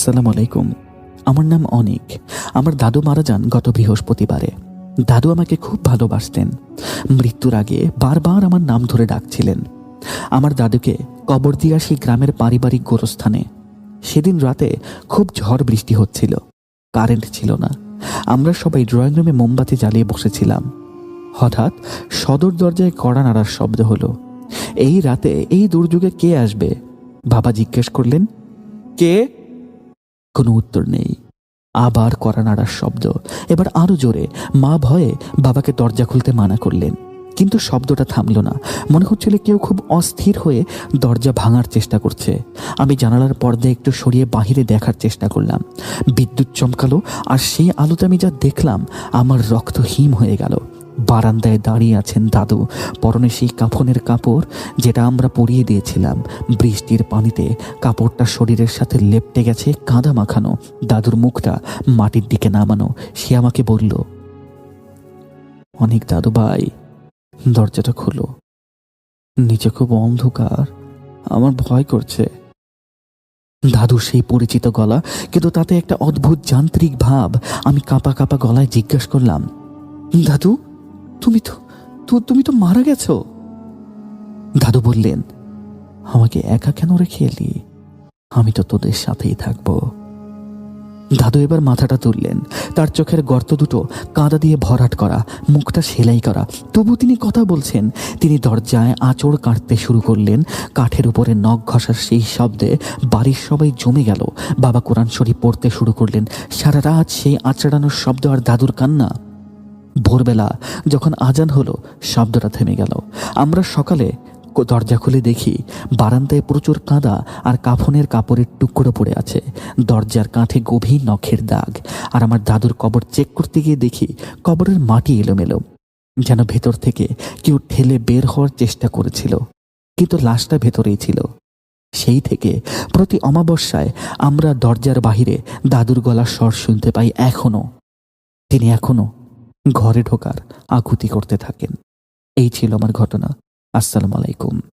আসসালামু আলাইকুম। আমার নাম অনিক। আমার দাদু মারা যান গত বৃহস্পতিবারে। দাদু আমাকে খুব ভালোবাসতেন। মৃত্যুর আগে বারবার আমার নাম ধরে ডাকছিলেন। আমার দাদুকে কবর দিয়ে আসি গ্রামের পারিবারিক গোরস্থানে। সেদিন রাতে খুব ঝড় বৃষ্টি হচ্ছিল, কারেন্ট ছিল না। আমরা সবাই ড্রয়িং রুমে মোমবাতি জ্বালিয়ে বসেছিলাম। হঠাৎ সদর দরজায় কড়া নাড়ার শব্দ হলো। এই রাতে এই দুর্যোগে কে আসবে? বাবা জিজ্ঞেস করলেন, কে? কোনো উত্তর নেই। আবার কড়া নাড়ার শব্দ, এবার আরো জোরে। মা ভয়ে বাবাকে দরজা খুলতে মানা করলেন, কিন্তু শব্দটা থামল না। মনে হচ্ছিল কেউ খুব অস্থির হয়ে দরজা ভাঙার চেষ্টা করছে। আমি জানালার পর্দা একটু সরিয়ে বাহিরে দেখার চেষ্টা করলাম। বিদ্যুৎ চমকালো, আর সেই আলোতে আমি যা দেখলাম আমার রক্ত হিম হয়ে গেল। বারান্দায় দাঁড়িয়ে আছেন দাদু, পরনে সেই কাফনের কাপড় যেটা আমরা পরিয়ে দিয়েছিলাম। বৃষ্টির পানিতে কাপড়টা শরীরের সাথে লেপটে গেছে, কাদা মাখানো। দাদুর মুখটা মাটির দিকে নামানো। সে আমাকে বলল, অনেক দাদু ভাই, দরজাটা খোলো। নিচে খুব অন্ধকার, আমার ভয় করছে। দাদু সেই পরিচিত গলা, কিন্তু তাতে একটা অদ্ভুত যান্ত্রিক ভাব। আমি কাঁপা কাঁপা গলায় জিজ্ঞাসা করলাম, দাদু, তুমি তো মারা গেছো। দাদু বললেন, আমাকে একা কেন রেখে এলি? আমি তো তোদের সাথেই থাকবো। দাদু এবার মাথাটা তুললেন। তার চোখের গর্ত দুটো কাঁদা দিয়ে ভরাট করা, মুখটা সেলাই করা, তবু তিনি কথা বলছেন। তিনি দরজায় আঁচড় কাটতে শুরু করলেন। কাঠের উপরে নখ ঘষার সেই শব্দে বাড়ির সবাই জমে গেল। বাবা কোরআন শরীফ পড়তে শুরু করলেন। সারা রাত সেই আঁচড়ানোর শব্দ আর দাদুর কান্না। ভোরবেলা যখন আজান হলো, শব্দটা থেমে গেল। আমরা সকালে দরজা খুলে দেখি বারান্দায় প্রচুর কাদা আর কাফনের কাপড়ের টুকরো পড়ে আছে। দরজার কাঁধে গভীর নখের দাগ। আর আমার দাদুর কবর চেক করতে গিয়ে দেখি কবরের মাটি এলোমেলো, যেন ভেতর থেকে কেউ ঠেলে বের হওয়ার চেষ্টা করেছিল, কিন্তু লাশটা ভেতরেই ছিল। সেই থেকে প্রতি অমাবস্যায় আমরা দরজার বাহিরে দাদুর গলার স্বর শুনতে পাই। তিনি এখনো ঘরে ঢোকার আকুতি করতে থাকেন। এই ছিল আমার ঘটনা। আসসালামু আলাইকুম।